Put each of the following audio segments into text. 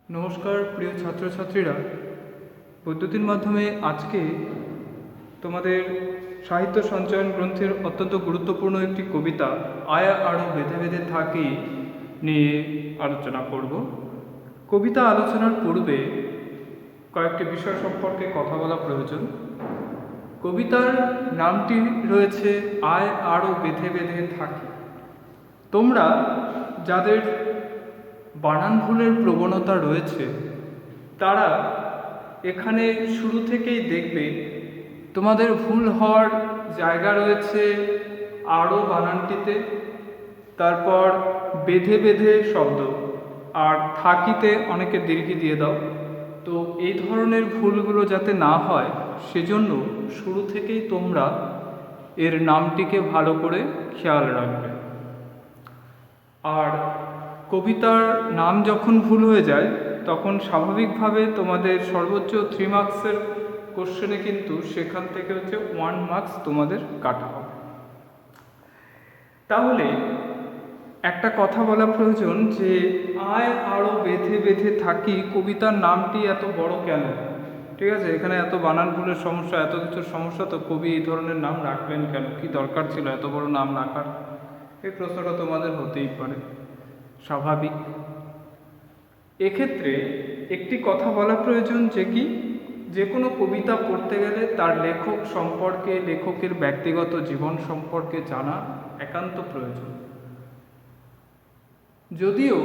নমস্কার প্রিয় ছাত্রছাত্রীরা, বৈদ্যুতিন মাধ্যমে আজকে তোমাদের সাহিত্য সঞ্চয়ন গ্রন্থের অত্যন্ত গুরুত্বপূর্ণ একটি কবিতা আয়া আরও বেঁধে বেঁধে থাকি নিয়ে আলোচনা করব। কবিতা আলোচনার পূর্বে কয়েকটি বিষয় সম্পর্কে কথা বলা প্রয়োজন। কবিতার নামটি রয়েছে আয় আরও বেঁধে বেঁধে থাকি। তোমরা যাদের বানান ভুলের প্রবণতা রয়েছে তারা এখানে শুরু থেকেই দেখবে তোমাদের ভুল হওয়ার জায়গা রয়েছে আরও বানানটিতে, তারপর বেঁধে বেঁধে শব্দ, আর থাকিতে অনেকে দীর্ঘি দিয়ে দাও। তো এই ধরনের ভুলগুলো যাতে না হয় সেজন্য শুরু থেকেই তোমরা এর নামটিকে ভালো করে খেয়াল রাখবে। আর কবিতার নাম যখন ভুল হয়ে যায় তখন স্বাভাবিকভাবে তোমাদের সর্বোচ্চ 3 মার্কসের কোশ্চেনে কিন্তু সেখান থেকে 1 মার্কস তোমাদের কাটা হবে। তাহলে একটা কথা বলা প্রয়োজন যে আয় আরও বেঁধে বেঁধে থাকি কবিতার নামটি এত বড় কেন? ঠিক আছে, এখানে এত বানান ভুলের সমস্যা, এত কিছুর সমস্যা, তো কবি এই ধরনের নাম রাখলেন কেন? কি দরকার ছিল এত বড় নাম রাখার? এই প্রশ্নটা তোমাদের হতেই পারে, স্বাভাবিক। এক্ষেত্রে একটি কথা বলা প্রয়োজন যে কোনো কবিতা পড়তে গেলে তার লেখক সম্পর্কে, লেখকের ব্যক্তিগত জীবন সম্পর্কে জানা একান্ত প্রয়োজন। যদিও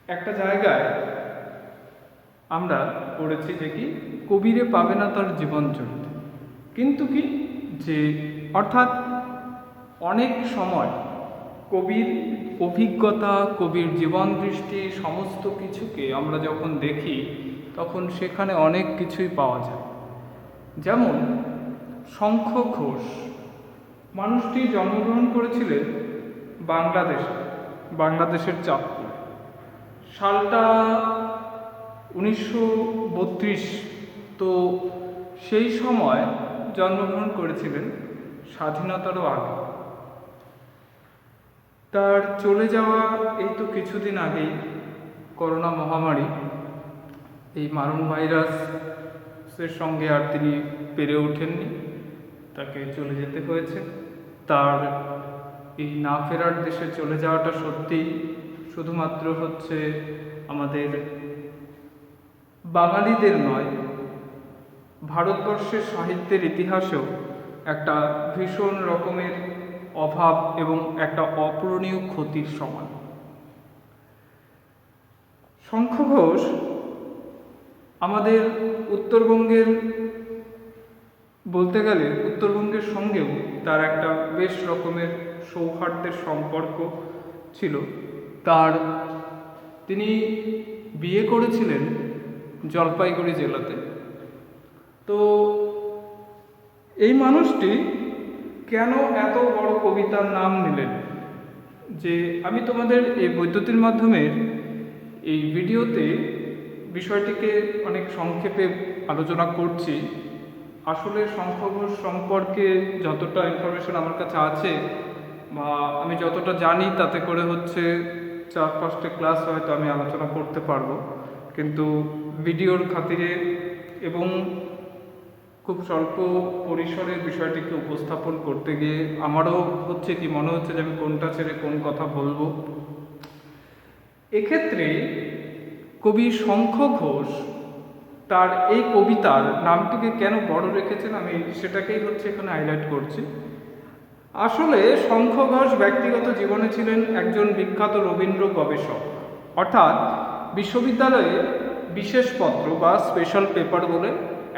একটা জায়গায় আমরা পড়েছি কবিরে পাবে না তার জীবন চরিত্র, কিন্তু অর্থাৎ অনেক সময় কবির অভিজ্ঞতা, কবির জীবন দৃষ্টি সমস্ত কিছুকে আমরা যখন দেখি তখন সেখানে অনেক কিছুই পাওয়া যায়। যেমন শঙ্খ ঘোষ মানুষটি জন্মগ্রহণ করেছিলেন বাংলাদেশের চাঁদপুর। সালটা 1932। তো সেই সময় জন্মগ্রহণ করেছিলেন, স্বাধীনতারও আগে। তার চলে যাওয়া এই তো কিছুদিন আগেই, করোনা মহামারী, এই মারণ ভাইরাসের সঙ্গে আর তিনি পেরে ওঠেননি, তাকে চলে যেতে হয়েছে। তার এই না ফেরার দেশে চলে যাওয়াটা সত্যিই শুধুমাত্র আমাদের বাঙালিদের নয়, ভারতবর্ষের সাহিত্যের ইতিহাসেও একটা ভীষণ রকমের অভাব এবং একটা অপূরণীয় ক্ষতির সমান। শঙ্খ ঘোষ আমাদের উত্তরবঙ্গের, বলতে গেলে উত্তরবঙ্গের সঙ্গেও তার একটা বেশ রকমের সৌহার্দ্যের সম্পর্ক ছিল। তিনি বিয়ে করেছিলেন জলপাইগুড়ি জেলাতে। তো এই মানুষটি কেন এত বড় কবিতার নাম নিলেন, যে আমি তোমাদের এই বৈদ্যুতিন মাধ্যমের এই ভিডিওতে বিষয়টিকে অনেক সংক্ষেপে আলোচনা করছি। আসলে শঙ্খ ঘোষ সম্পর্কে যতটা ইনফরমেশন আমার কাছে আছে বা আমি যতটা জানি তাতে করে 4-5টা ক্লাস হয়তো আমি আলোচনা করতে পারবো, কিন্তু ভিডিওর খাতিরে এবং খুব স্বল্প পরিসরে বিষয়টিকে উপস্থাপন করতে গিয়ে আমারও মনে হচ্ছে যে আমি কোনটা ছেড়ে কোন কথা বলবো। এক্ষেত্রে কবি শঙ্খ ঘোষ তার এই কবিতার নামটিকে কেন বড় রেখেছেন আমি সেটাকেই এখানে হাইলাইট করছি। আসলে শঙ্খ ঘোষ ব্যক্তিগত জীবনে ছিলেন একজন বিখ্যাত রবীন্দ্র গবেষক, অর্থাৎ বিশ্ববিদ্যালয়ে বিশেষ পত্র বা স্পেশাল পেপার বলে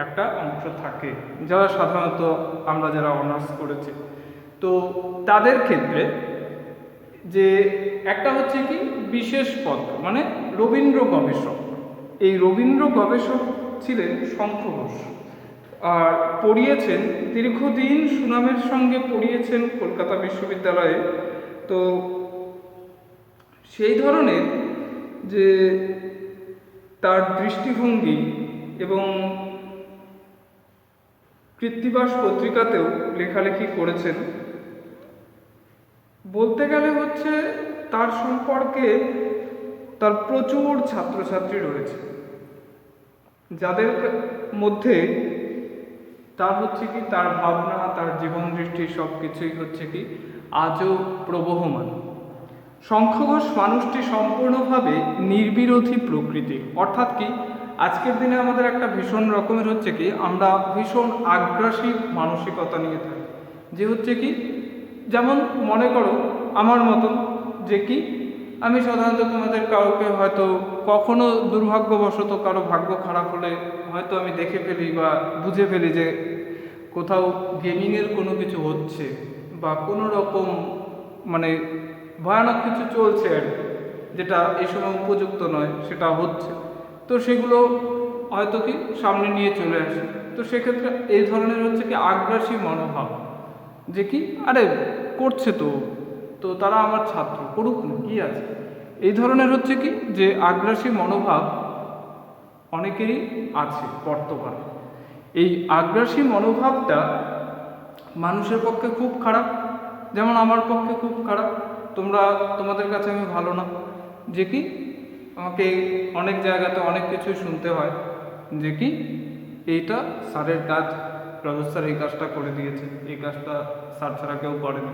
একটা অংশ থাকে, যারা সাধারণত আমরা যারা অনার্স করেছি তো তাদের ক্ষেত্রে যে একটা বিশেষ পত্র মানে রবীন্দ্র গবেষক। এই রবীন্দ্র গবেষক ছিলেন শঙ্খ ঘোষ, আর পড়িয়েছেন দীর্ঘদিন সুনামের সঙ্গে পড়িয়েছেন কলকাতা বিশ্ববিদ্যালয়ে। তো সেই ধরনের যে তার দৃষ্টিভঙ্গি এবং কৃত্তিবাস পত্রিকাতেও লেখালেখি করেছেন। বলতে গেলে তার সম্পর্কে তার প্রচুর ছাত্রছাত্রী রয়েছে, যাদের মধ্যে তার হচ্ছে কি তার ভাবনা, তার জীবন দৃষ্টি সব কিছুই হচ্ছে কি আজও প্রবহমান। শঙ্খ ঘোষ মানুষটি সম্পূর্ণভাবে নির্বিরোধী প্রকৃতির, অর্থাৎ কি আজকের দিনে আমাদের একটা ভীষণ রকমের হচ্ছে কি আমরা ভীষণ আগ্রাসী মানসিকতা নিয়ে থাকি, যে হচ্ছে কি যেমন মনে করো আমার মতন, যে কি আমি সাধারণত তোমাদের কাউকে হয়তো কখনো দুর্ভাগ্যবশত কারো ভাগ্য খারাপ হলে হয়তো আমি দেখে ফেলি বা বুঝে ফেলি যে কোথাও গেমিংয়ের কোনো কিছু হচ্ছে বা কোনো রকম মানে ভয়ানক কিছু চলছে আর কি, যেটা এই সময় উপযুক্ত নয় সেটা হচ্ছে, তো সেগুলো হয়তো কি সামনে নিয়ে চলে আসে। তো সেক্ষেত্রে এই ধরনের হচ্ছে কি আগ্রাসী মনোভাব, যে কি আরে করছে তো তো তারা আমার ছাত্র, করুক না কি আছে, এই ধরনের হচ্ছে কি যে আগ্রাসী মনোভাব অনেকেরই আছে বর্তমানে। এই আগ্রাসী মনোভাবটা মানুষের পক্ষে খুব খারাপ, যেমন আমার পক্ষে খুব খারাপ। তোমাদের কাছে আমি ভালো না, যে কি আমাকে অনেক জায়গাতে অনেক কিছুই শুনতে হয়, যে কি এইটা স্যারের কাজ, প্রফেসর স্যার এই কাজটা করে দিয়েছে, এই কাজটা স্যার ছাড়া কেউ করেনি,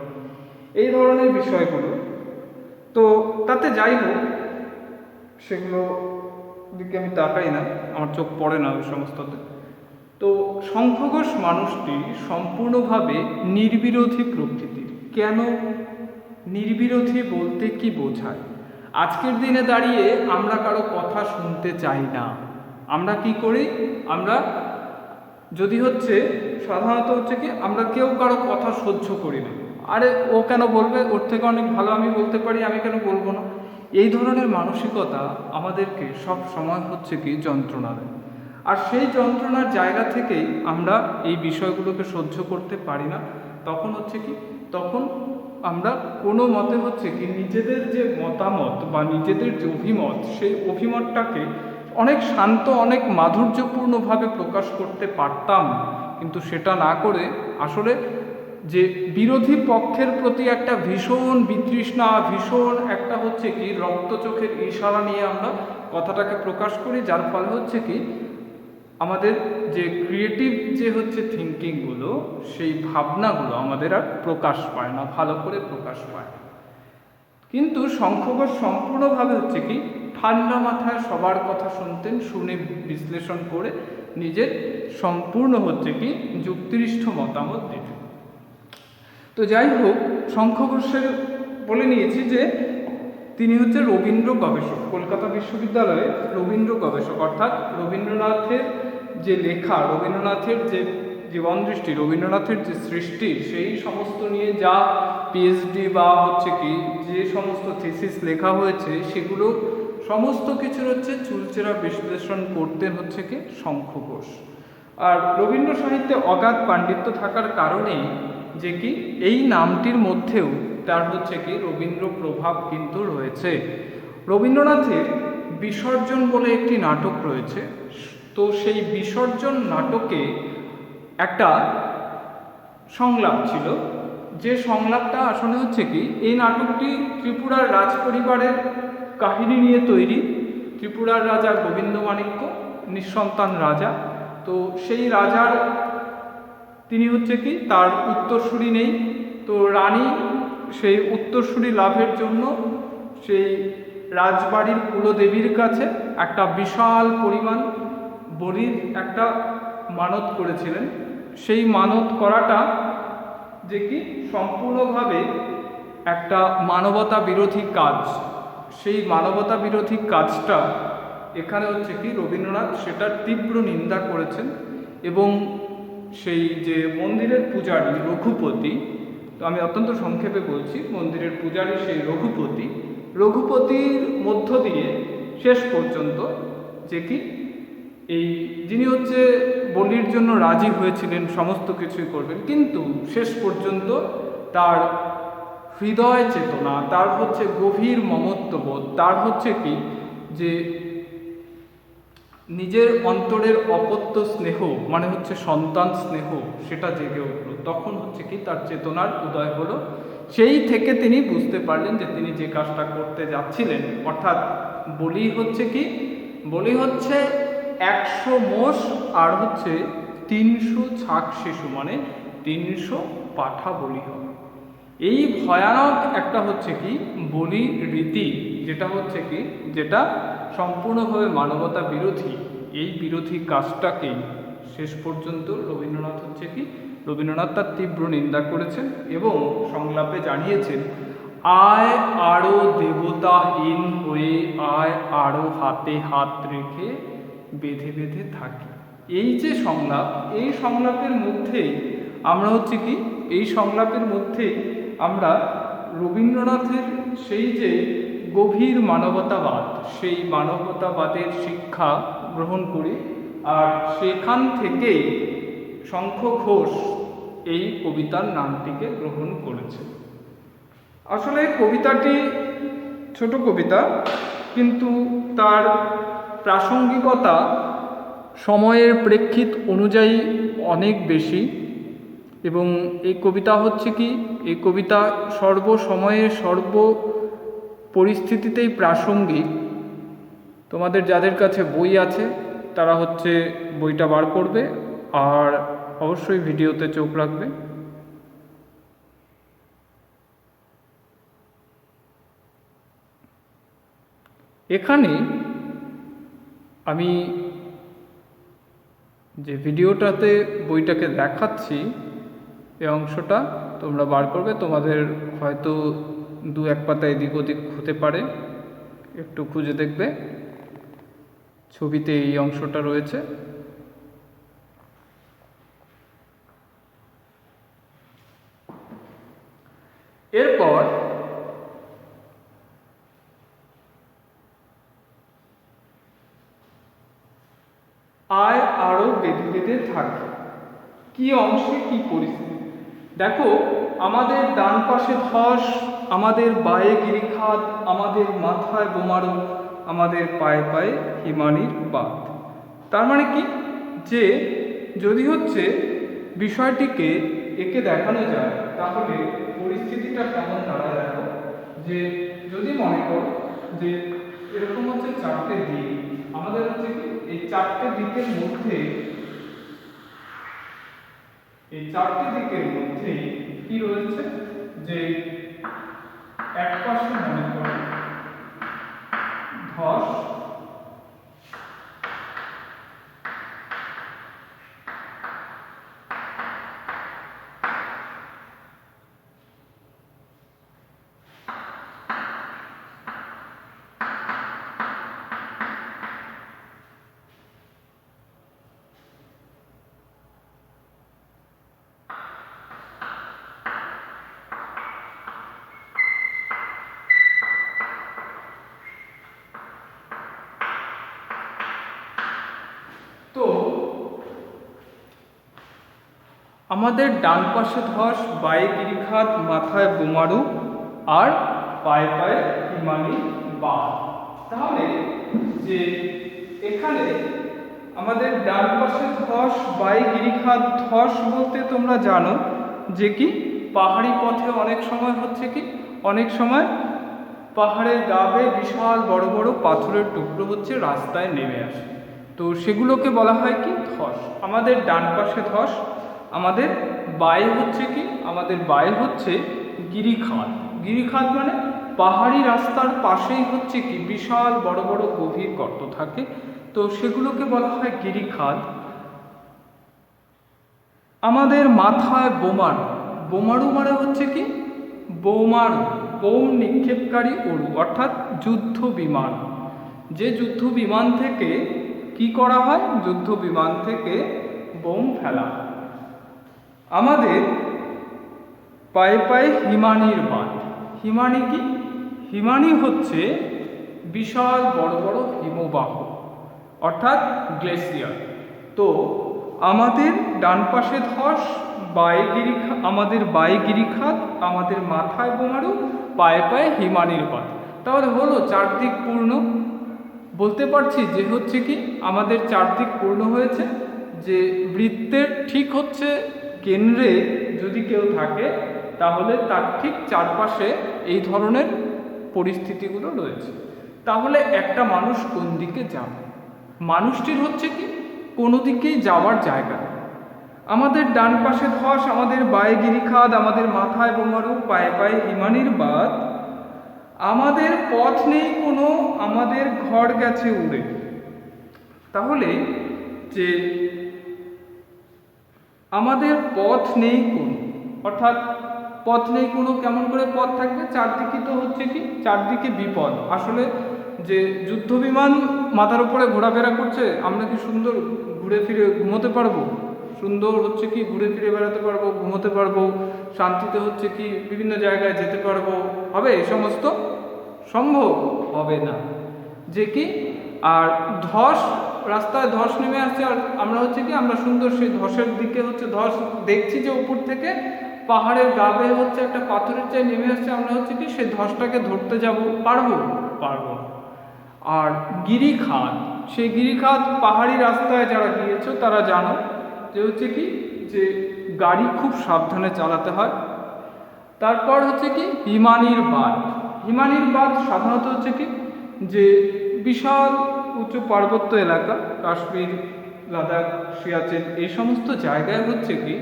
এই ধরনের বিষয়গুলো। তো তাতে যাই হোক, সেগুলো দিকে আমি তাকাই না, আমার চোখ পড়ে না ওই সমস্ততে। তো শঙ্খ ঘোষ মানুষটি সম্পূর্ণভাবে নির্বিরোধী প্রকৃতির। কেন নির্বিরোধী বলতে কি বোঝায়? আজকের দিনে দাঁড়িয়ে আমরা কারো কথা শুনতে চাই না। আমরা কি করি? আমরা যদি হচ্ছে সাধারণত হচ্ছে কি আমরা কেউ কারো কথা সহ্য করি না, আরে ও কেন বলবে, ওর থেকে অনেক ভালো আমি বলতে পারি, আমি কেন বলবো না, এই ধরনের মানসিকতা আমাদেরকে সব সময় হচ্ছে কি যন্ত্রণা দেয়। আর সেই যন্ত্রণার জায়গা থেকেই আমরা এই বিষয়গুলোকে সহ্য করতে পারি না। তখন হচ্ছে কি তখন আমরা কোনো মতে হচ্ছে কি নিজেদের যে মতামত বা নিজেদের যে অভিমত, সেই অভিমতটাকে অনেক শান্ত, অনেক মাধুর্যপূর্ণভাবে প্রকাশ করতে পারতাম, কিন্তু সেটা না করে আসলে যে বিরোধী পক্ষের প্রতি একটা ভীষণ বিতৃষ্ণা, ভীষণ একটা হচ্ছে কি রক্ত চোখের ইশারা নিয়ে আমরা কথাটাকে প্রকাশ করি, যার ফলে হচ্ছে কি আমাদের যে ক্রিয়েটিভ যে হচ্ছে থিঙ্কিংগুলো, সেই ভাবনাগুলো আমাদের আর প্রকাশ পায় না, ভালো করে প্রকাশ পায় না। কিন্তু শঙ্খ ঘোষ সম্পূর্ণভাবে হচ্ছে কি ঠান্ডা মাথায় সবার কথা শুনতেন, শুনে বিশ্লেষণ করে নিজের সম্পূর্ণ হচ্ছে কি যুক্তিনিষ্ঠ মতামত দিতেন। তো যাই হোক, শঙ্খ ঘোষের বলে নিয়েছি যে তিনি হচ্ছে রবীন্দ্র গবেষক, কলকাতা বিশ্ববিদ্যালয়ে রবীন্দ্র গবেষক, অর্থাৎ রবীন্দ্রনাথের যে লেখা, রবীন্দ্রনাথের যে জীবন দৃষ্টি, রবীন্দ্রনাথের যে সৃষ্টি, সেই সমস্ত নিয়ে যা পিএইচডি বা হচ্ছে কি যে সমস্ত থিসিস লেখা হয়েছে, সেগুলো সমস্ত কিছুর হচ্ছে চুলচেরা বিশ্লেষণ করতেন হচ্ছে কি শঙ্খ ঘোষ। আর রবীন্দ্র সাহিত্যে অগাধ পাণ্ডিত্য থাকার কারণেই যে কি এই নামটির মধ্যেও তার হচ্ছে কি রবীন্দ্র প্রভাব কিন্তু রয়েছে। রবীন্দ্রনাথের বিসর্জন বলে একটি নাটক রয়েছে, তো সেই বিসর্জন নাটকে একটা সংলাপ ছিল, যে সংলাপটা আসলে হচ্ছে কি এই নাটকটি ত্রিপুরার রাজ পরিবারের কাহিনী নিয়ে তৈরি। ত্রিপুরার রাজা গোবিন্দমাণিক্য, নিঃসন্তান রাজা। তো সেই রাজার তিনি হচ্ছে কি তার উত্তরসূরি নেই, তো রানী সেই উত্তরসূরি লাভের জন্য সেই রাজবাড়ির কুলদেবীর কাছে একটা বিশাল পরিমাণ বলির একটা মানত করেছিলেন। সেই মানত করাটা যে কি সম্পূর্ণভাবে একটা মানবতা বিরোধী কাজ। সেই মানবতা বিরোধী কাজটা এখানে হচ্ছে কি রবীন্দ্রনাথ সেটার তীব্র নিন্দা করেছেন, এবং সেই যে মন্দিরের পূজারী রঘুপতি, তো আমি অত্যন্ত সংক্ষেপে বলছি, মন্দিরের পূজারী সেই রঘুপতির মধ্য দিয়ে শেষ পর্যন্ত যে কি এই যিনি হচ্ছে বলির জন্য রাজি হয়েছিলেন, সমস্ত কিছুই করবেন, কিন্তু শেষ পর্যন্ত তার হৃদয় চেতনা, তার হচ্ছে গভীর মমত্ববোধ, তার হচ্ছে কি যে নিজের অন্তরের অপত্য স্নেহ মানে হচ্ছে সন্তান স্নেহ, সেটা জেগে উঠল। তখন হচ্ছে কি তার চেতনার উদয় হলো। সেই থেকে তিনি বুঝতে পারলেন যে তিনি যে কাজটা করতে যাচ্ছিলেন, অর্থাৎ বলি হচ্ছে কি, বলি হচ্ছে 100 মোষ আর হচ্ছে 300 ছাগ শিশু, মানে 300 পাঠা বলি হবে। এই ভয়ানক একটা হচ্ছে কি বলি রীতি, যেটা হচ্ছে কি, যেটা সম্পূর্ণভাবে মানবতা বিরোধী। এই বিরোধী কাজটাকেই শেষ পর্যন্ত রবীন্দ্রনাথ তার তীব্র নিন্দা করেছেন এবং সংলাপে জানিয়েছেন, আয় আরো দেবতাহীন হয়ে, আয় আরো হাতে হাত রেখে বেঁধে বেঁধে থাকি। এই যে সংলাপ, এই সংলাপের মধ্যেই আমরা হচ্ছে কি, এই সংলাপের মধ্যেই আমরা রবীন্দ্রনাথের সেই যে গভীর মানবতাবাদ, সেই মানবতাবাদের শিক্ষা গ্রহণ করি। আর সেখান থেকেই শঙ্খ ঘোষ এই কবিতার নামটিকে গ্রহণ করেছে। আসলে কবিতাটি ছোট কবিতা, কিন্তু তার প্রাসঙ্গিকতা সময়ের প্রেক্ষিত অনুযায়ী অনেক বেশি। এবং এই কবিতা হচ্ছে কি, এই কবিতা সর্বসময়ে সর্ব পরিস্থিতিতেই প্রাসঙ্গিক। তোমাদের যাদের কাছে বই আছে তারা হচ্ছে বইটা বার করবে, আর অবশ্যই ভিডিওতে চোখ রাখবে। এখানে আমি যে ভিডিওটাতে বইটাকে দেখাচ্ছি, এই অংশটা তোমরা বার করবে, তোমাদের হয়তো 2-1 পাতা এদিক ওদিক হতে পারে, একটু খুঁজে দেখবে। ছবিতে এই অংশটা রয়েছে। এরপর আয় আরো বেঁধে বেঁধে থাকে, কি অংশে কি পরিস্থিতি। দেখো, আমাদের ডান পাশে ধস, আমাদের বায়ে গিরিখাত, আমাদের মাথায় বোমারু, আমাদের পায়ে পায়ে হিমানির বাঁধ। তার মানে কি, যে যদি হচ্ছে বিষয়টিকে একে দেখানো যায় তাহলে পরিস্থিতিটা কেমন দাঁড়ায়। দেখো, যে যদি মনে করো যে এরকম হচ্ছে 4টে দিক, আমাদের হচ্ছে কি এই 4টে দিকের মধ্যে, এই 4টে দিকের মধ্যে কি রয়েছে, যে এক পাশে মনে করো ধস, তো আমাদের ডান পাশে ধস, বায়ে গিরিখাত, মাথায় বোমারু আর পায়ে পায়ে হিমানি বাঁধ। তাহলে যে এখানে আমাদের ডান পাশে ধস, বায়ে গিরিখাত, ধস বলতে তোমরা জানো যে কি পাহাড়ি পথে অনেক সময় হচ্ছে কি, অনেক সময় পাহাড়ের গা বেয়ে বিশাল বড় বড় পাথরের টুকরো হচ্ছে রাস্তায় নেমে আসে, তো সেগুলোকে বলা হয় কি ধস। আমাদের ডান পাশে ধস, আমাদের বায়ে হচ্ছে কি, আমাদের বায়ে হচ্ছে গিরিখাত। গিরিখাত মানে পাহাড়ি রাস্তার পাশেই হচ্ছে কি বিশাল বড় বড় গভীর গর্ত থাকে, তো সেগুলোকে বলা হয় গিরিখাত। আমাদের মাথায় বোমারু, বোমারু মানে হচ্ছে কি বোমারু, বোম নিক্ষেপকারী অণু, অর্থাৎ যুদ্ধ বিমান। যে যুদ্ধ বিমান থেকে কি করা হয়, যুদ্ধ বিমান থেকে বোম ফেলা। আমাদের পায়ে পায়ে হিমানির বাঁধ। হিমানি কি, হিমানি হচ্ছে বিশাল বড় বড় হিমবাহ, অর্থাৎ গ্লেসিয়ার। তো আমাদের ডান পাশে ধস, বায়ে গিরিখাত, আমাদের বায়ে গিরিখাত, আমাদের মাথায় বোমারু, পায়ে পায়ে হিমানির বাঁধ। তাহলে হলো 4 দিক পূর্ণ। বলতে পারছি যে হচ্ছে কি আমাদের 4 দিক পূর্ণ হয়েছে, যে বৃত্তের ঠিক হচ্ছে কেন্দ্রে যদি কেউ থাকে তাহলে তার ঠিক চারপাশে এই ধরনের পরিস্থিতিগুলো রয়েছে। তাহলে একটা মানুষ কোন দিকে যাবে? মানুষটির হচ্ছে কি কোনো দিকেই যাওয়ার জায়গা নেই। আমাদের ডান পাশে ধস, আমাদের বায়ে গিরিখাদ, আমাদের মাথায় বোমারু, পায়ে পায়ে হিমানির বাদ, আমাদের পথ নেই কোনো, আমাদের ঘর গেছে উড়ে। তাহলে যে আমাদের পথ নেই কোনো, অর্থাৎ পথ নেই কোনো, কেমন করে পথ থাকবে? চারদিকে তো হচ্ছে কি, চারদিকে বিপদ। আসলে যে যুদ্ধ বিমান মাথার উপরে ঘোরাফেরা করছে, আমরা কি সুন্দর ঘুরে ফিরে ঘুমোতে পারবো? সুন্দর হচ্ছে কি ঘুরে ফিরে বেড়াতে পারবো, ঘুমোতে পারবো, শান্তিতে হচ্ছে কি বিভিন্ন জায়গায় যেতে পারবো? হবে এই সমস্ত? সম্ভব হবে না। যে কি আর ধস, রাস্তায় ধস নেমে আসছে, আর আমরা হচ্ছে কি আমরা সুন্দর সেই ধসের দিকে হচ্ছে ধস দেখছি যে উপর থেকে পাহাড়ের গা বেয়ে হচ্ছে একটা পাথরের চাই নেমে আসছে, আমরা হচ্ছে কি সেই ধসটাকে ধরতে যাব? পারবো? পারবো। আর গিরিখাত, সেই গিরিখাত পাহাড়ি রাস্তায় যারা গিয়েছো তারা জানো যে হচ্ছে কি যে গাড়ি খুব সাবধানে চালাতে হয়। তারপর হচ্ছে কি হিমানির বাঁধ। হিমানির বাঁধ সাধারণত হচ্ছে কি যে বিশাল উঁচু পার্বত্য এলাকা, কাশ্মীর, লাদাখ, সিয়াচেন, এই সমস্ত জায়গায় হচ্ছে কি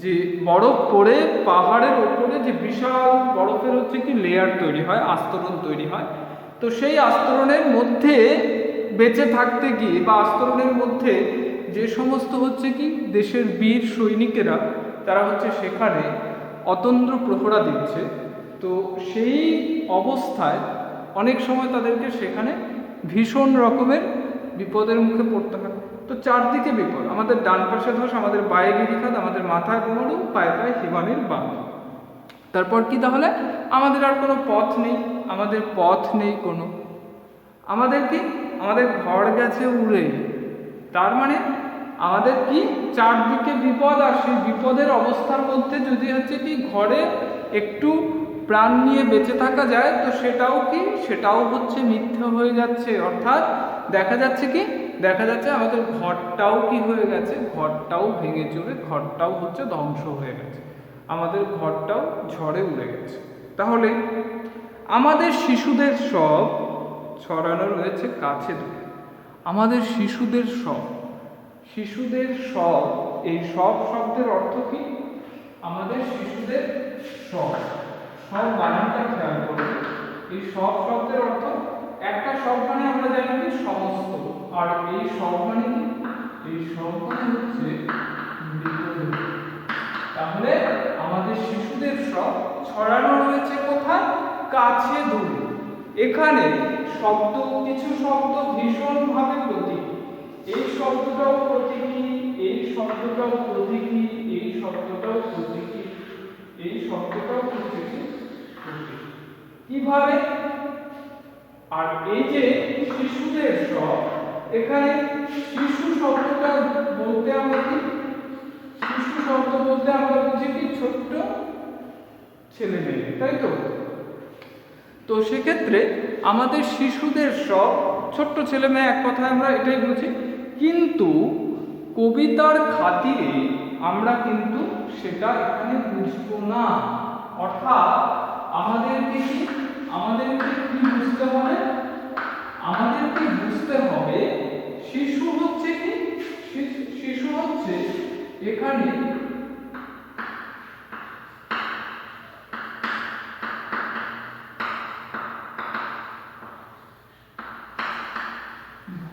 যে বরফ পড়ে পাহাড়ের ওপরে যে বিশাল বরফের হচ্ছে কি লেয়ার তৈরি হয়, আস্তরণ তৈরি হয়। তো সেই আস্তরণের মধ্যে বেঁচে থাকতে গিয়ে বা আস্তরণের মধ্যে যে সমস্ত হচ্ছে কি দেশের বীর সৈনিকেরা তারা হচ্ছে সেখানে অতন্দ্র প্রহরা দিচ্ছে, তো সেই অবস্থায় অনেক সময় তাদেরকে সেখানে ভীষণ রকমের বিপদের মুখে পড়তে হয়। তো চারদিকে বিপদ, আমাদের ডান পাশে ধস, আমাদের বায়ে গিরিখাত, আমাদের মাথায় বোমারু, পায়ে পায়ে হিমানির বাঁধ। তারপর কি তাহলে আমাদের আর কোনো পথ নেই, আমাদের পথ নেই কোনো, আমাদের কি আমাদের ঘর গেছে উড়ে। তার মানে আমাদের কি চারদিকে বিপদ, আর সেই বিপদের অবস্থার মধ্যে যদি হচ্ছে কি ঘরে একটু প্রাণ নিয়ে বেঁচে থাকা যায়, তো সেটাও কি সেটাও হচ্ছে মিথ্যা হয়ে যাচ্ছে। অর্থাৎ দেখা যাচ্ছে কি দেখা যাচ্ছে আমাদের ঘরটাও কি হয়ে গেছে, ঘরটাও ভেঙে চুরে, ঘরটাও হচ্ছে ধ্বংস হয়ে গেছে, আমাদের ঘরটাও ঝড়ে উড়ে গেছে। তাহলে আমাদের শিশুদের সব ছড়ানো রয়েছে কাছে দূরে। আমাদের শিশুদের সব, শিশুদের সব, এই সব শব্দের অর্থ কি? আমাদের শিশুদের সব, সব বানানটা খেয়াল করবে। এই সব শব্দের অর্থ একটা সব মানে আমরা জানি কি সমস্ত, আর এই সব মানে কি? এই সব মানে হচ্ছে বিপরীত। তাহলে আমাদের শিশুদের সব ছড়ানো রয়েছে কোথায়? কাছে দূরে। এখানে শব্দ, কিছু শব্দ ভীষণভাবে প্রতীকী। এই শব্দটাও প্রতীকী, এই শব্দটাও প্রতীকী, এই শব্দটাও প্রতীকী, এই শব্দটাও প্রতীকী। কিভাবে? আর এই যে শিশুদের সব, এখানে শিশু শব্দটা বলতে আমরা কি, শিশু শব্দ বলতে আমরা বুঝি কি ছোট্ট ছেলে মেয়ে, তাই তো? তো সেক্ষেত্রে আমাদের শিশুদের সব ছোট্ট ছেলে মেয়ে, এক কথায় আমরা এটাই বুঝি। কিন্তু কবিতার খাতিরে আমরা কিন্তু সেটা এখানে বুঝবো না। অর্থাৎ আমাদেরকে কি বুঝতে হবে? আমাদেরকে বুঝতে হবে শিশু হচ্ছে কি, শিশু হচ্ছে এখানে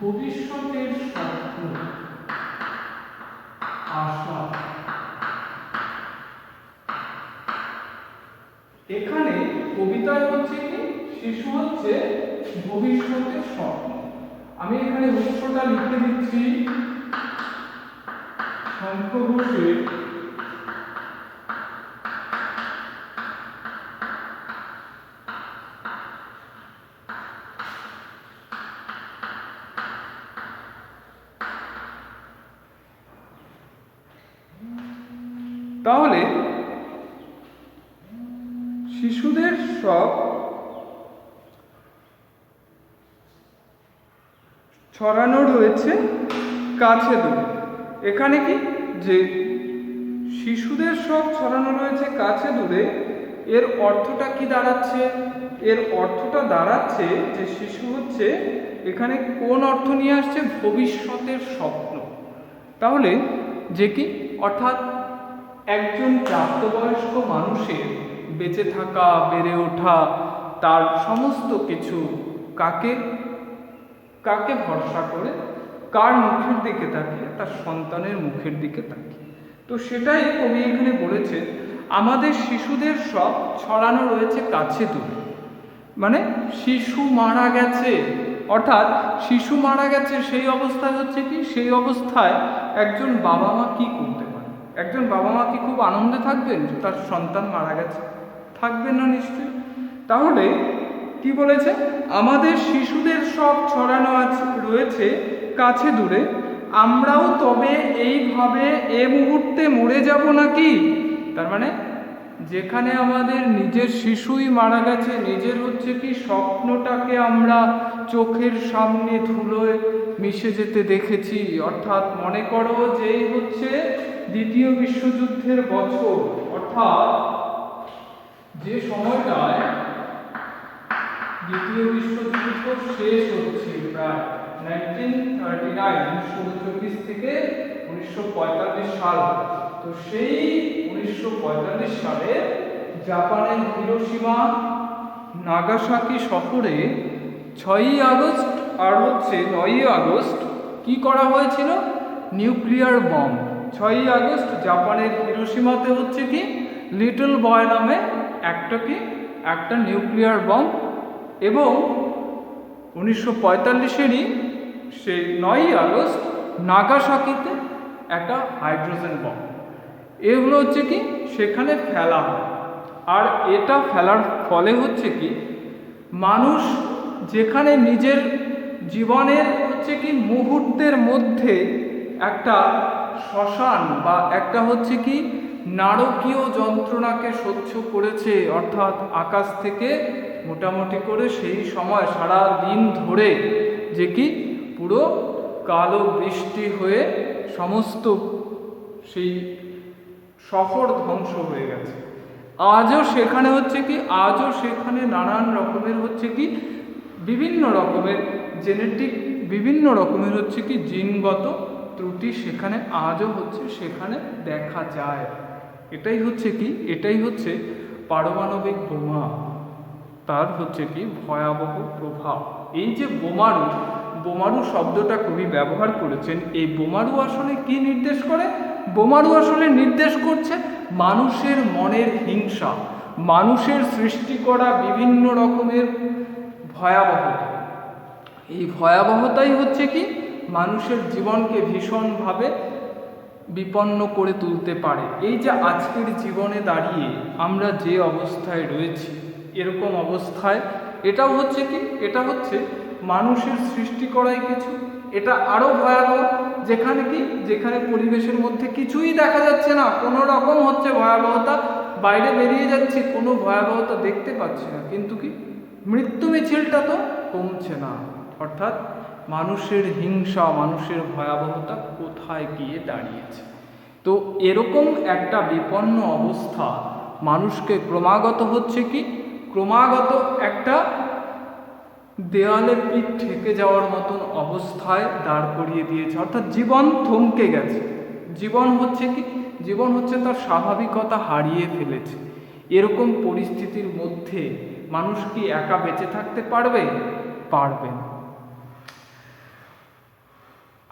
ভবিষ্যতের স্বপ্ন, আশা। এখানে কবিতায় হচ্ছে কি শিশু হচ্ছে ভবিষ্যতের স্বপ্ন। আমি এখানে উৎসটা লিখে দিচ্ছি, শঙ্খ ঘোষের তাহলে শিশুদের সব ছড়ানো রয়েছে কাছে দূরে। এখানে কি যে শিশুদের সব ছড়ানো রয়েছে কাছে দূরে, এর অর্থটা কি দাঁড়াচ্ছে? এর অর্থটা দাঁড়াচ্ছে যে শিশু হচ্ছে এখানে কোন অর্থ নিয়ে আসছে, ভবিষ্যতের স্বপ্ন। তাহলে যে কি অর্থাৎ একজন প্রাপ্তবয়স্ক মানুষের বেঁচে থাকা, বেড়ে ওঠা, তার সমস্ত কিছু কাকে কাকে ভরসা করে, কার মুখের দিকে তাকিয়ে, তার সন্তানের মুখের দিকে তাকিয়ে। তো সেটাই কবি এখানে বলেছে, আমাদের শিশুদের সব ছড়ানো রয়েছে কাছে দূরে। মানে শিশু মারা গেছে, অর্থাৎ শিশু মারা গেছে সেই অবস্থায় হচ্ছে কি, সেই অবস্থায় একজন বাবা মা কি করতে পারে? একজন বাবা মা কি খুব আনন্দে থাকবেন যে তার সন্তান মারা গেছে? থাকবেন না নিশ্চয়ই। তাহলে কি বলেছে, আমাদের শিশুদের সব ছড়ানো রয়েছে কাছে দূরে, আমরাও তবে এইভাবে এ মুহূর্তে মরে যাব নাকি? তার মানে যেখানে আমাদের নিজের শিশুই মারা গেছে, নিজের হচ্ছে কি স্বপ্নটাকে আমরা চোখের সামনে ধুলোয় মিশে যেতে দেখেছি। অর্থাৎ মনে করো যে হচ্ছে দ্বিতীয় বিশ্বযুদ্ধের বছর, অর্থাৎ যে সময়টায় দ্বিতীয় বিশ্বযুদ্ধ শেষ হচ্ছে, প্রায় 1939 থেকে 1945 সাল। তো সেই 1945 সালে জাপানের হিরোশিমা নাগাসাকি শহরে 6ই আগস্ট আর হচ্ছে 9ই আগস্ট কি করা হয়েছিল, নিউক্লিয়ার বম্ব। 6ই আগস্ট জাপানের হিরোশিমাতে হচ্ছে কি লিটল বয় নামে একটা নিউক্লিয়ার বম্ব, এবং 1945-এরই সেই 9ই আগস্ট নাগাসাকিতে একটা হাইড্রোজেন বম্ব। এগুলো হচ্ছে কি সেখানে ফেলা হয়। আর এটা ফেলার ফলে হচ্ছে কি মানুষ যেখানে নিজের জীবনের হচ্ছে কি মুহূর্তের মধ্যে একটা শ্মশান বা একটা হচ্ছে কি নারকীয় যন্ত্রণাকে সহ্য করেছে, অর্থাৎ আকাশ থেকে মোটামুটি করে সেই সময় সারা দিন ধরে যে কি পুরো কালো বৃষ্টি হয়ে সমস্ত সেই শহর ধ্বংস হয়ে গেছে। আজও সেখানে হচ্ছে কি, আজও সেখানে নানান রকমের হচ্ছে কি বিভিন্ন রকমের জেনেটিক, বিভিন্ন রকমের হচ্ছে কি জিনগত ত্রুটি সেখানে আজও হচ্ছে, সেখানে দেখা যায়। এটাই হচ্ছে কি, এটাই হচ্ছে পারমাণবিক বোমা, তার হচ্ছে কি ভয়াবহ প্রভাব। এই যে বোমারু শব্দটা কবি ব্যবহার করেছেন, এই বোমারু আসলে কি নির্দেশ করে? বোমারু আসলে নির্দেশ করছে মানুষের মনের হিংসা, মানুষের সৃষ্টি করা বিভিন্ন রকমের ভয়াবহতা। এই ভয়াবহতাই হচ্ছে কি মানুষের জীবনকে ভীষণভাবে বিপন্ন করে তুলতে পারে। এই যে আজকের জীবনে দাঁড়িয়ে আমরা যে অবস্থায় রয়েছি, এরকম অবস্থায় এটাও হচ্ছে কি, এটা হচ্ছে মানুষের সৃষ্টি করাই কিছু। এটা আরও ভয়াবহ, যেখানে পরিবেশের মধ্যে কিছুই দেখা যাচ্ছে না, কোনো রকম হচ্ছে ভয়াবহতা, বাইরে বেরিয়ে যাচ্ছে কোনো ভয়াবহতা দেখতে পাচ্ছি না, কিন্তু কি মৃত্যু মিছিলটা তো কমছে না। অর্থাৎ মানুষের হিংসা, মানুষের ভয়াবহতা কোথায় গিয়ে দাঁড়িয়েছে। তো এরকম একটা বিপন্ন অবস্থা মানুষকে ক্রমাগত হচ্ছে কি, ক্রমাগত একটা দেওয়ালে পিঠ ঠেকে যাওয়ার মতন অবস্থায় দাঁড় করিয়ে দিয়েছে। অর্থাৎ জীবন থমকে গেছে, জীবন হচ্ছে তার স্বাভাবিকতা হারিয়ে ফেলেছে। এরকম পরিস্থিতির মধ্যে মানুষ কি একা বেঁচে থাকতে পারবে? পারবে না।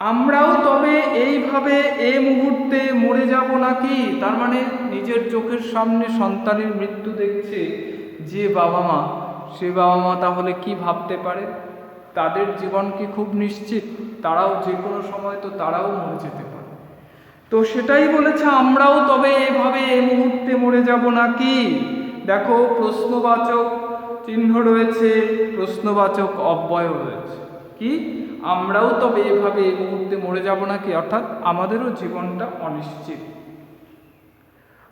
আমরাও তবে এইভাবে এ মুহূর্তে মরে যাব নাকি? তার মানে নিজের চোখের সামনে সন্তানের মৃত্যু দেখছে যে বাবা মা, সে বাবা মা তাহলে কি ভাবতে পারে? তাদের জীবন কি খুব নিশ্চিত? তারাও যে কোনো সময় তো তারাও মরে যেতে পারে। তো সেটাই বলেছে, আমরাও তবে এভাবে এই মুহূর্তে মরে যাব নাকি? দেখো প্রশ্নবাচক চিহ্ন রয়েছে, প্রশ্নবাচক অব্যয় রয়েছে। কি আমরাও তবে এভাবে এই মুহূর্তে মরে যাব নাকি? অর্থাৎ আমাদেরও জীবনটা অনিশ্চিত,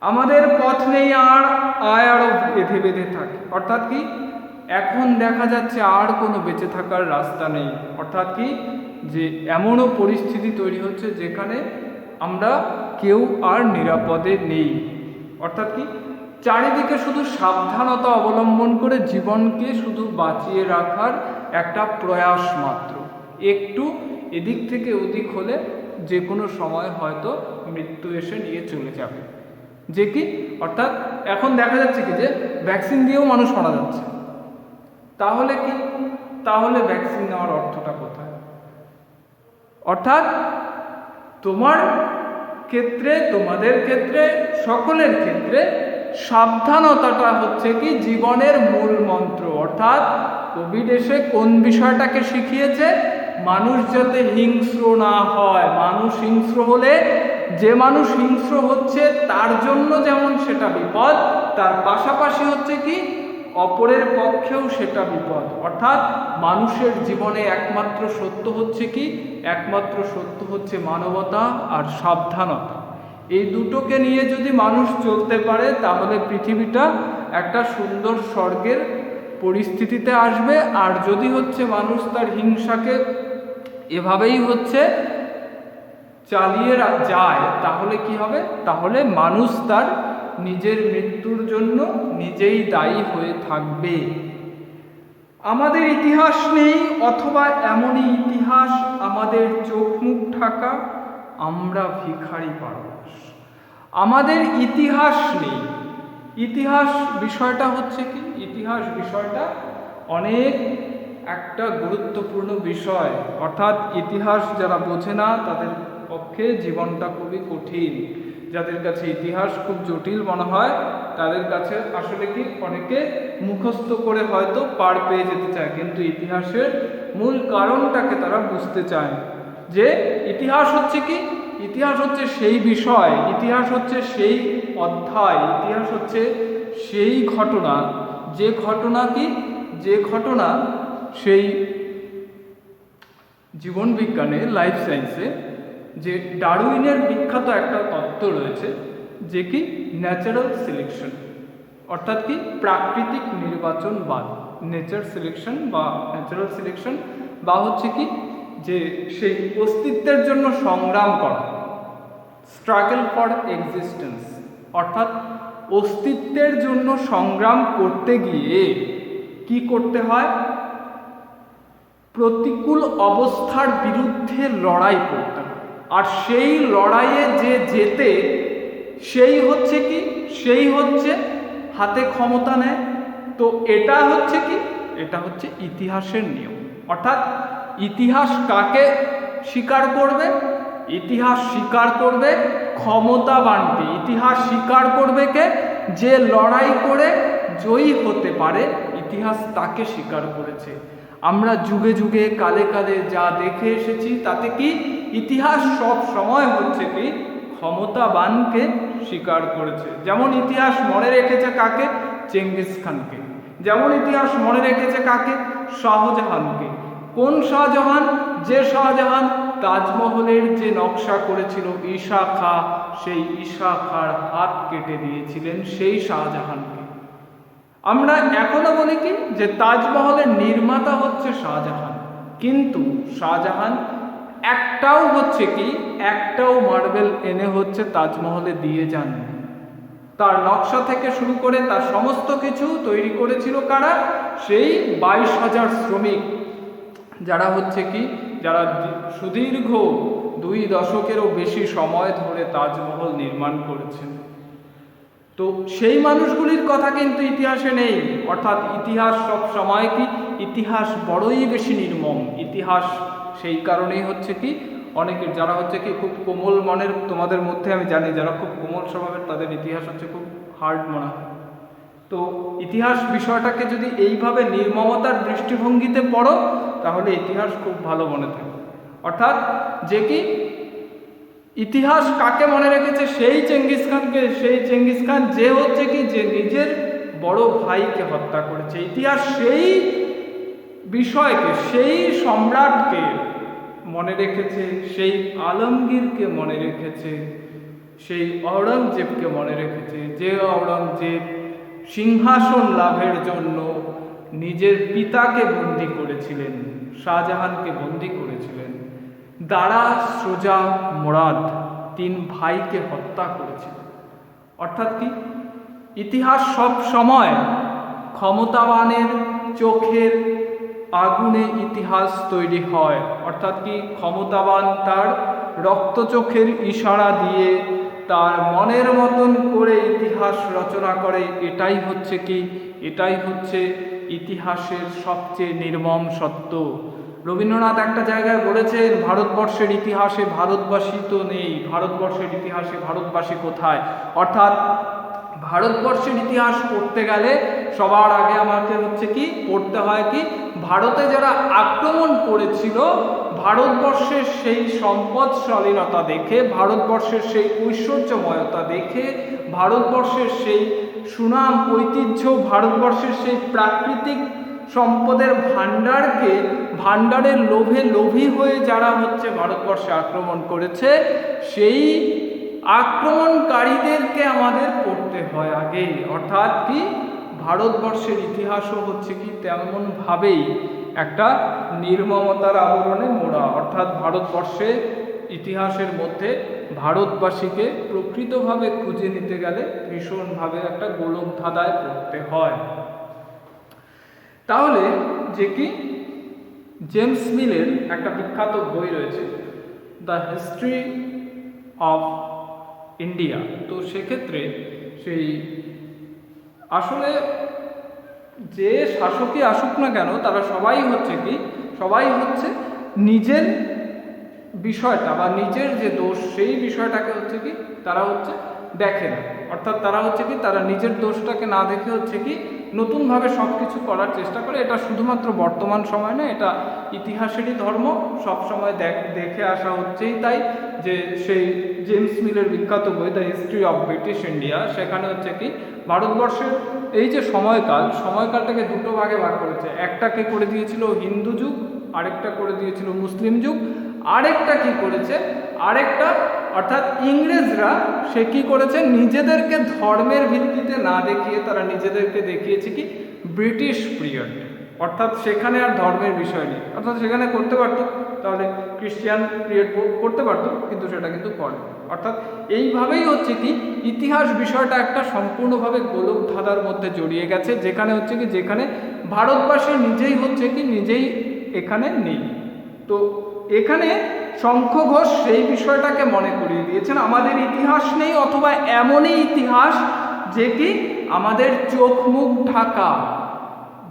আমাদের পথ নেই আর, আয় আরও বেঁধে বেঁধে থাকে। অর্থাৎ কি এখন দেখা যাচ্ছে আর কোনো বেঁচে থাকার রাস্তা নেই। অর্থাৎ কি যে এমনও পরিস্থিতি তৈরি হচ্ছে যেখানে আমরা কেউ আর নিরাপদে নেই। অর্থাৎ কি চারিদিকে শুধু সাবধানতা অবলম্বন করে জীবনকে শুধু বাঁচিয়ে রাখার একটা প্রয়াস মাত্র। একটু এদিক থেকে ওদিক হলে যে কোনো সময় হয়তো মৃত্যু এসে নিয়ে চলে যাবে। যে কি অর্থাৎ এখন দেখা যাচ্ছে কি যে ভ্যাকসিন দিয়েও মানুষ মারা যাচ্ছে। তাহলে কি, তাহলে ভ্যাকসিন নেওয়ার অর্থটা কোথায়? অর্থাৎ তোমার ক্ষেত্রে, তোমাদের ক্ষেত্রে, সকলের ক্ষেত্রে সাবধানতাটা হচ্ছে কি জীবনের মূল মন্ত্র। অর্থাৎ কোভিড এসে কোন বিষয়টাকে শিখিয়েছে? মানুষ যাতে হিংস্র না হয়। মানুষ হিংস্র হলে, যে মানুষ হিংস্র হচ্ছে তার জন্য যেমন সেটা বিপদ, তার পাশাপাশি হচ্ছে কি অপরের পক্ষেও সেটা বিপদ। অর্থাৎ মানুষের জীবনে একমাত্র সত্য হচ্ছে কি, একমাত্র সত্য হচ্ছে মানবতা আর সাবধানতা। এই দুটোকে নিয়ে যদি মানুষ চলতে পারে তাহলে পৃথিবীটা একটা সুন্দর স্বর্গের পরিস্থিতিতে আসবে। আর যদি হচ্ছে মানুষ তার হিংসাকে এভাবেই হচ্ছে চালিয়ে যায় তাহলে কি হবে? তাহলে মানুষ তার নিজের মৃত্যুর জন্য নিজেই দায়ী হয়ে থাকবে। আমাদের ইতিহাস নেই, অথবা এমনই ইতিহাস আমাদের চোখ মুখ ঢাকা, আমরা ভিখারি পারস। আমাদের ইতিহাস নেই। ইতিহাস বিষয়টা হচ্ছে কি, ইতিহাস বিষয়টা অনেক একটা গুরুত্বপূর্ণ বিষয়। অর্থাৎ ইতিহাস যারা বোঝে না তাদের পক্ষে জীবনটা খুবই কঠিন। যাদের কাছে ইতিহাস খুব জটিল মনে হয় তাদের কাছে আসলে কি অনেকে মুখস্থ করে হয়তো পার পেয়ে যেতে চায়, কিন্তু ইতিহাসের মূল কারণটাকে তারা বুঝতে চায়। যে ইতিহাস হচ্ছে কি, ইতিহাস হচ্ছে সেই বিষয়, ইতিহাস হচ্ছে সেই অধ্যায়, ইতিহাস হচ্ছে সেই ঘটনা, যে ঘটনা কি, যে ঘটনা সেই জীবন বিজ্ঞানে, লাইফ সায়েন্সে যে ডারউইনের বিখ্যাত একটা তত্ত্ব রয়েছে যে কি ন্যাচারাল সিলেকশন। অর্থাৎ কি প্রাকৃতিক নির্বাচনবাদ, নেচার সিলেকশন বা ন্যাচারাল সিলেকশন, বা হচ্ছে কি যে সেই অস্তিত্বের জন্য সংগ্রাম করা, স্ট্রাগল ফর এক্সিস্টেন্স। অর্থাৎ অস্তিত্বের জন্য সংগ্রাম করতে গিয়ে কি করতে হয়? প্রতিকূল অবস্থার বিরুদ্ধে লড়াই করতে হয়। আর সেই লড়াইয়ে যে জেতে সেই হচ্ছে কি, সেই হচ্ছে হাতে ক্ষমতা নেয়। তো এটা হচ্ছে কি, এটা হচ্ছে ইতিহাসের নিয়ম। অর্থাৎ ইতিহাস কাকে স্বীকার করবে? ইতিহাস স্বীকার করবে ক্ষমতাবানকে। ইতিহাস স্বীকার করবে কে? যে লড়াই করে জয়ী হতে পারে, ইতিহাস তাকে স্বীকার করেছে। আমরা যুগে যুগে কালে কালে যা দেখে এসেছি তাতে কি ইতিহাস সব সময় হচ্ছে কি ক্ষমতাবানকে স্বীকার করেছে। যেমন ইতিহাস মনে রেখেছে কাকে? চেঙ্গিস খানকে। যেমন ইতিহাস মনে রেখেছে কাকে? শাহজাহানকে। কোন শাহজাহান? যে শাহজাহান তাজমহলের যে নকশা করেছিল ঈশা খাঁ, সেই ঈশা খাঁর হাত কেটে দিয়েছিলেন সেই শাহজাহানকে। আমরা এখনো বলি কি যে তাজমহলের নির্মাতা হচ্ছে শাহজাহান, কিন্তু শাহজাহান একটাও হচ্ছে কি, একটাও মার্বেল এনে হচ্ছে তাজমহলে দিয়ে যান। তার নকশা থেকে শুরু করে তার সমস্ত কিছু তৈরি করেছিল কারা? সেই 22,000 শ্রমিক, যারা হচ্ছে কি, যারা সুদীর্ঘ 2 দশকেরও বেশি সময় ধরে তাজমহল নির্মাণ করেছেন। তো সেই মানুষগুলির কথা কিন্তু ইতিহাসে নেই। অর্থাৎ ইতিহাস সব সময় কি, ইতিহাস বড়ই বেশি নির্মম। ইতিহাস সেই কারণেই হচ্ছে কি অনেকের যারা হচ্ছে কি খুব কোমল মনের, তোমাদের মধ্যে আমি জানি যারা খুব কোমল স্বভাবের, তাদের ইতিহাস হচ্ছে খুব হার্ড মনে হয়। তো ইতিহাস বিষয়টাকে যদি এইভাবে নির্মমতার দৃষ্টিভঙ্গিতে পড়ো তাহলে ইতিহাস খুব ভালো মনে থাকে। অর্থাৎ যে কি ইতিহাস কাকে মনে রেখেছে? সেই চেঙ্গিস খানকে। সেই চেঙ্গিস খান যে হচ্ছে কি যে নিজের বড় ভাইকে হত্যা করেছে। ইতিহাস সেই বিষয়কে, সেই সম্রাটকে মনে রেখেছে, সেই আলমগীরকে মনে রেখেছে, সেই ঔরঙ্গজেবকে মনে রেখেছে, যে ঔরঙ্গজেব সিংহাসন লাভের জন্য নিজের পিতাকে বন্দী করেছিলেন, শাহজাহানকে বন্দী করেছিলেন। দারা, সোজা, মোরাদ 3 ভাইকে হত্যা করেছিল। অর্থাৎ কি ইতিহাস সব সময় ক্ষমতাবানের চোখের আগুনে ইতিহাস তৈরি হয়, অর্থাৎ কি ক্ষমতাবান তার রক্ত চোখের ইশারা দিয়ে তার মনের মতন করে ইতিহাস রচনা করে। এটাই হচ্ছে কি, এটাই হচ্ছে ইতিহাসের সবচেয়ে নির্মম সত্য। রবীন্দ্রনাথ একটা জায়গায় বলেছেন, ভারতবর্ষের ইতিহাসে ভারতবাসী তো নেই, ভারতবর্ষের ইতিহাসে ভারতবাসী কোথায়। অর্থাৎ ভারতবর্ষের ইতিহাস পড়তে গেলে সবার আগে আমাদের হচ্ছে কি পড়তে হয় কি, ভারতে যারা আক্রমণ করেছিল ভারতবর্ষের সেই সম্পদশালীনতা দেখে, ভারতবর্ষের সেই ঐশ্বর্যময়তা দেখে, ভারতবর্ষের সেই সুনাম ঐতিহ্য, ভারতবর্ষের সেই প্রাকৃতিক সম্পদের ভাণ্ডারের লোভে লোভী হয়ে যারা হচ্ছে ভারতবর্ষে আক্রমণ করেছে, সেই আক্রমণকারীদেরকে আমাদের পড়তে হয় আগে। অর্থাৎ কি ভারতবর্ষের ইতিহাসও হচ্ছে কি তেমনভাবেই একটা নির্মমতার আবরণে মোড়া। অর্থাৎ ভারতবর্ষের ইতিহাসের মধ্যে ভারতবাসীকে প্রকৃতভাবে খুঁজে নিতে গেলে ভীষণভাবে একটা গোলকধাঁধায় পড়তে হয়। তাহলে যে কি জেমস মিলের একটা বিখ্যাত বই রয়েছে, দ্য হিস্ট্রি অফ ইন্ডিয়া। তো সেক্ষেত্রে সেই আসলে যে শাসকই আসুক না কেন তারা সবাই হচ্ছে নিজের বিষয়টা বা নিজের যে দোষ সেই বিষয়টাকে হচ্ছে কি তারা হচ্ছে দেখে না। অর্থাৎ তারা হচ্ছে কি তারা নিজের দোষটাকে না দেখে হচ্ছে কি নতুনভাবে সব কিছু করার চেষ্টা করে। এটা শুধুমাত্র বর্তমান সময় না, এটা ইতিহাসেরই ধর্ম, সব সময় দেখে আসা হচ্ছেই তাই। যে সেই জেমস মিলের বিখ্যাত বই the history of British India, সেখানে হচ্ছে কি ভারতবর্ষের এই যে সময়কালটাকে দুটো ভাগে ভাগ করেছে। একটাকে করে দিয়েছিল হিন্দু যুগ, আরেকটা করে দিয়েছিল মুসলিম যুগ, আরেকটা কি করেছে, অর্থাৎ ইংরেজরা সে কি করেছে, নিজেদেরকে ধর্মের ভিত্তিতে না দেখিয়ে তারা নিজেদেরকে দেখিয়েছে কি ব্রিটিশ পিরিয়ড। অর্থাৎ সেখানে আর ধর্মের বিষয় নেই। অর্থাৎ সেখানে করতে পারতো, তাহলে ক্রিশ্চিয়ান পিরিয়ড করতে পারতো, কিন্তু সেটা কিন্তু করে। অর্থাৎ এইভাবেই হচ্ছে কি ইতিহাস বিষয়টা একটা সম্পূর্ণভাবে গোলকধাঁধার মধ্যে জড়িয়ে গেছে, যেখানে ভারতবাসী নিজেই এখানে নেই। তো এখানে শঙ্খ ঘোষ সেই বিষয়টাকে মনে করিয়ে দিয়েছেন, আমাদের ইতিহাস নেই, অথবা এমনই ইতিহাস যে কি আমাদের চোখ মুখ ঢাকা।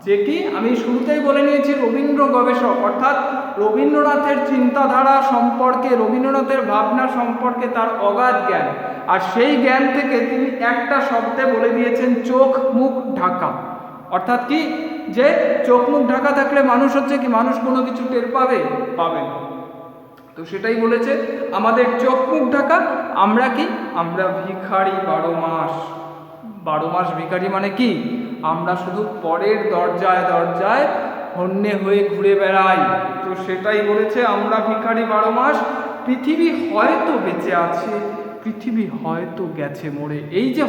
যে কি আমি শুরুতেই বলে নিয়েছি, রবীন্দ্র গবেষক, অর্থাৎ রবীন্দ্রনাথের চিন্তাধারা সম্পর্কে, রবীন্দ্রনাথের ভাবনা সম্পর্কে তার অগাধ জ্ঞান, আর সেই জ্ঞান থেকে তিনি একটা শব্দে বলে দিয়েছেন চোখ মুখ ঢাকা। অর্থাৎ কি যে চোখ মুখ ঢাকা থাকলে মানুষ কোনো কিছু টের পাবে না। তো সেটাই বলেছে, আমাদের চোখ মুখ ঢাকা। আমরা ভিখারি 12 মাস ভিখারি। মানে কি আমরা শুধু পরের দরজায় হন্যে হয়ে ঘুরে বেড়াই। তো সেটাই বলেছে, আমরা ভিখারি 12 মাস। পৃথিবী হয়তো বেঁচে আছে, পৃথিবী হয়তো গেছে মরে। এই যে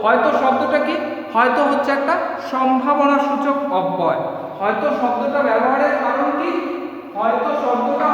হয়তো শব্দটা কি, হয়তো হচ্ছে একটা সম্ভাবনা সূচক অব্যয়। হয়তো শব্দটা ব্যবহারের কারণ কি, হয়তো শব্দটা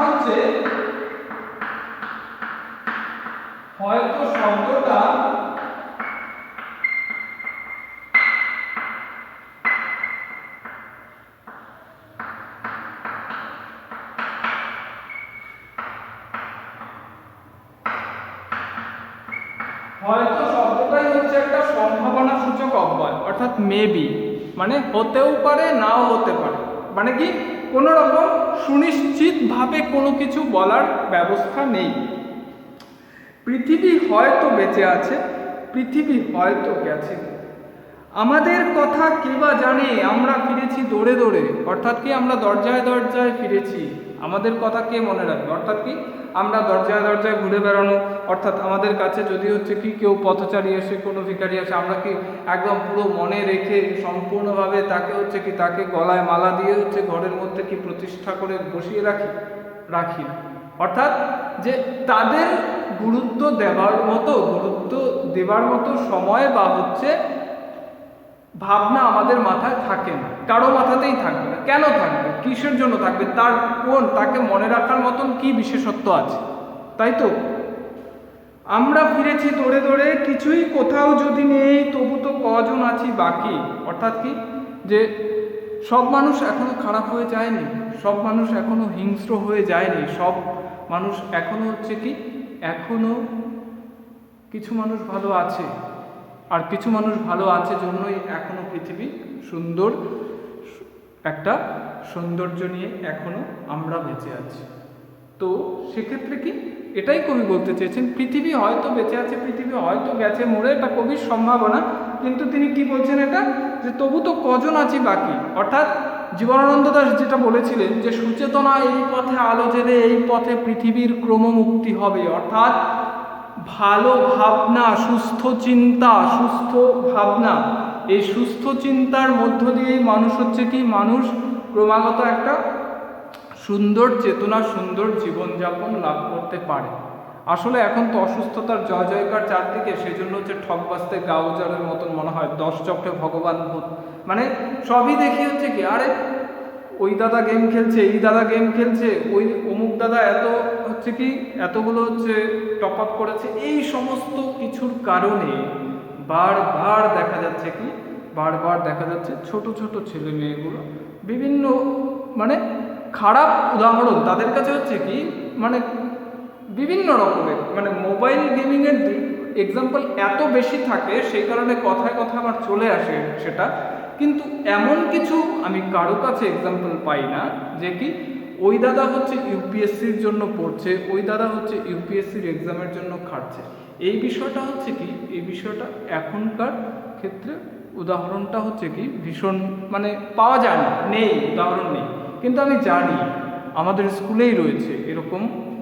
শব্দটাই হচ্ছে একটা সম্ভাবনা সূচক অব্যয়। অর্থাৎ মেবি মানে হতেও পারে, নাও হতে পারে। মানে কি কোনো রকম সুনিশ্চিতভাবে কোনো কিছু বলার ব্যবস্থা নেই। পৃথিবী হয়তো বেঁচে আছে, পৃথিবী হয়তো গেছে। আমাদের কথা কে বা জানে, আমরা ফিরেছি দৌড়ে। অর্থাৎ কি আমরা দরজায় ফিরেছি, আমাদের কথা কে মনে রাখবে। অর্থাৎ কি আমরা দরজায় ঘুরে বেড়ানো। অর্থাৎ আমাদের কাছে যদি হচ্ছে কি কেউ পথচারী এসে, কোনো ভিখারি আসে, আমরা কি একদম পুরো মনে রেখে সম্পূর্ণভাবে তাকে গলায় মালা দিয়ে ঘরের মধ্যে কি প্রতিষ্ঠা করে বসিয়ে রাখি না। অর্থাৎ যে তাদের গুরুত্ব দেবার মতো সময় বা ভাবনা আমাদের মাথায় থাকে না, কারো মাথাতেই থাকবে না। কেন থাকবে, কিসের জন্য থাকবে, তাকে মনে রাখার মতন কি বিশেষত্ব আছে, তাই তো। আমরা ফিরেছি দৌড়ে দৌড়ে, কিছুই কোথাও যদি নেই তবু তো কজন আছি বাকি। অর্থাৎ কি, যে সব মানুষ এখনো খারাপ হয়ে যায়নি, সব মানুষ এখনো হিংস্র হয়ে যায়নি, সব মানুষ এখনো হচ্ছে কি, এখনো কিছু মানুষ ভালো আছে, আর কিছু মানুষ ভালো আছে জন্যই এখনো পৃথিবী সুন্দর একটা সৌন্দর্য নিয়ে এখনো আমরা বেঁচে আছি। তো সেক্ষেত্রে কি, এটাই কবি বলতে চেয়েছেন, পৃথিবী হয়তো বেঁচে আছে, পৃথিবী হয়তো গেছে মরে, এটা কবির সম্ভাবনা, কিন্তু তিনি কি বলছেন এটা, যে তবু তো কজন আছি বাকি। অর্থাৎ জীবনানন্দ দাশ যেটা বলেছিলেন, যে সুচেতনা এই পথে আলো জেলে, এই পথে পৃথিবীর ক্রমমুক্তি হবে। অর্থাৎ ভালো ভাবনা, সুস্থ চিন্তা, সুস্থ ভাবনা, এই সুস্থ চিন্তার মধ্য দিয়েই মানুষ হচ্ছে কি, মানুষ ক্রমাগত একটা সুন্দর চেতনা, সুন্দর জীবনযাপন লাভ করতে পারে। আসলে এখন তো অসুস্থতার জয় জয়কার চারদিকে, সেই জন্য হচ্ছে ঠকবাস্তে গাউজারের মতন মনে হয়, 10 চক্রে ভগবান ভূত, মানে সবই দেখি হচ্ছে কি, আরে ওই দাদা গেম খেলছে, এই দাদা গেম খেলছে, ওই অমুক দাদা এত হচ্ছে কি, এতগুলো হচ্ছে টপ আপ করেছে, এই সমস্ত কিছুর কারণে বারবার দেখা যাচ্ছে কি, বারবার দেখা যাচ্ছে ছোট ছোট ছেলে মেয়েগুলো বিভিন্ন মানে খারাপ উদাহরণ তাদের কাছে হচ্ছে কি, মানে বিভিন্ন রকমের, মানে মোবাইল গেমিংয়ের এক্সাম্পল এত বেশি থাকে, সেই কারণে কথায় কথায় আমার চলে আসে সেটা, কিন্তু এমন কিছু আমি কারো কাছে এক্সাম্পল পাই না যে কি ওই দাদা হচ্ছে ইউপিএসসির জন্য পড়ছে, ওই দাদা হচ্ছে ইউপিএসসির এক্সামের জন্য খাটছে। এই বিষয়টা হচ্ছে কি, এই বিষয়টা এখনকার ক্ষেত্রে উদাহরণটা হচ্ছে কি ভীষণ, মানে পাওয়া যায় না, নেই, উদাহরণ নেই। কিন্তু আমি জানি আমাদের স্কুলেই রয়েছে এরকম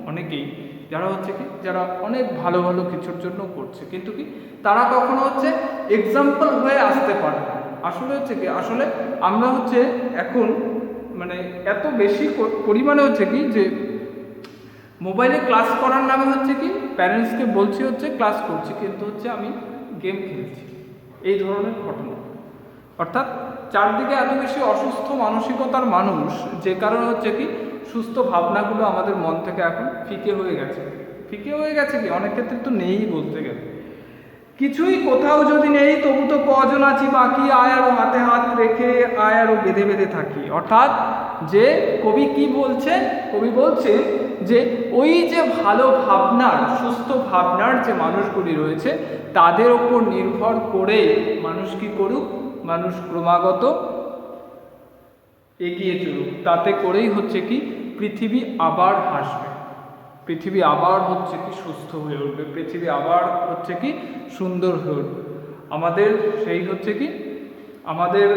অনেকেই, যারা হচ্ছে কি, যারা অনেক ভালো ভালো কিছুর জন্য করছে, কিন্তু কি তারা কখনো হচ্ছে এক্সাম্পল হয়ে আসতে পারে না। আসলে হচ্ছে কি, আসলে আমরা হচ্ছে এখন মানে এত বেশি পরিমাণে হচ্ছে কি, যে মোবাইলে ক্লাস করার নামে হচ্ছে কি প্যারেন্টসকে বলছি হচ্ছে ক্লাস করছি, কিন্তু হচ্ছে আমি গেম খেলছি, এই ধরনের ঘটনা। অর্থাৎ চারদিকে এত বেশি অসুস্থ মানসিকতার মানুষ, যে কারণে হচ্ছে কি সুস্থ ভাবনাগুলো আমাদের মন থেকে এখন ফিকে হয়ে গেছে। ফিকে হয়ে গেছে কি, অনেক ক্ষেত্রে তো নেই বলতে গেলে। কিছুই কোথাও যদি নেই তবু তো কজন আছি বাকি, আয় আরো হাতে হাত রেখে আয় আরো বেঁধে বেঁধে থাকি। অর্থাৎ যে কবি কি বলছে, কবি বলছে যে ওই যে ভালো ভাবনার, সুস্থ ভাবনার যে মানুষগুলি রয়েছে, তাদের ওপর নির্ভর করে মানুষ কি করুক, মানুষ ক্রমাগত এগিয়ে চলুক, তাতে করেই হচ্ছে কি পৃথিবী আবার হাসবে, পৃথিবী আবার হচ্ছে কি সুস্থ হয়ে উঠবে, পৃথিবী আবার হচ্ছে কি সুন্দর হয়ে উঠবে। আমাদের সেই হচ্ছে কি, আমাদের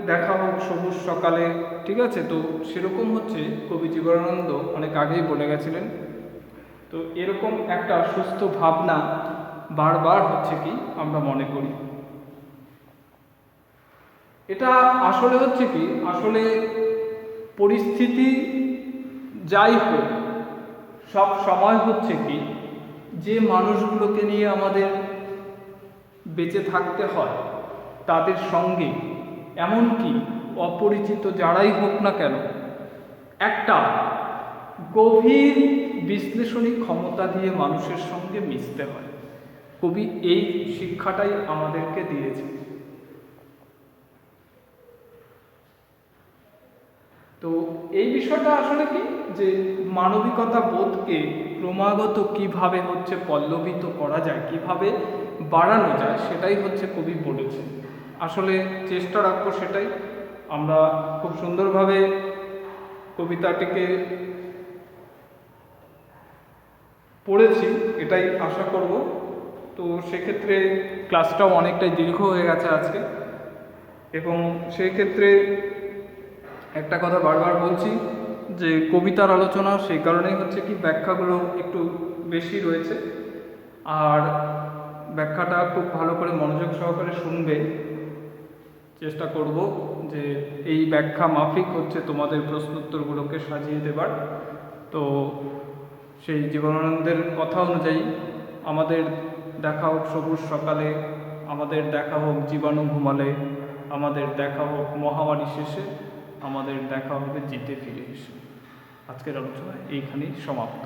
দেখা হোক সবুজ সকালে, ঠিক আছে? তো সেরকম হচ্ছে কবি জীবনানন্দ অনেক আগেই বলে গেছিলেন। তো এরকম একটা সুস্থ ভাবনা বারবার হচ্ছে কি আমরা মনে করি। এটা আসলে হচ্ছে কি, আসলে পরিস্থিতি যাই হোক, সব সময় হচ্ছে কি যে মানুষগুলোকে নিয়ে আমাদের বেঁচে থাকতে হয়, তাদের সঙ্গে এমনকি অপরিচিত যারাই হোক না কেন, একটা গভীর বিশ্লেষণী ক্ষমতা দিয়ে মানুষের সঙ্গে মিশতে হয়। কবি এই শিক্ষাটাই আমাদেরকে দিয়েছে। তো এই বিষয়টা আসলে কি, যে মানবিকতা বোধকে ক্রমাগত কিভাবে হচ্ছে পল্লবিত করা যায়, কিভাবে বাড়ানো যায়, সেটাই হচ্ছে কবি বলেছেন। আসলে চেষ্টা রাখবো সেটাই। আমরা খুব সুন্দরভাবে কবিতাটিকে পড়েছি, এটাই আশা করব। তো সেক্ষেত্রে ক্লাসটাও অনেকটাই দীর্ঘ হয়ে গেছে আজকে, এবং সেই ক্ষেত্রে একটা কথা বারবার বলছি যে কবিতার আলোচনা, সেই কারণেই হচ্ছে কি ব্যাখ্যাগুলো একটু বেশি রয়েছে, আর ব্যাখ্যাটা খুব ভালো করে মনোযোগ সহকারে শুনবে। চেষ্টা করব যে এই ব্যাখ্যা মাফিক হচ্ছে তোমাদের প্রশ্নোত্তরগুলোকে সাজিয়ে দেবার। তো সেই জীবনানন্দের কথা অনুযায়ী আমাদের দেখা হোক সবুজ সকালে, আমাদের দেখা হোক জীবাণু ঘুমালে, আমাদের দেখা হোক মহামারী শেষে, আমাদের দেখা হবে জিতে ফিরে এসে। আজকের আলোচনা এইখানেই সমাপ্ত।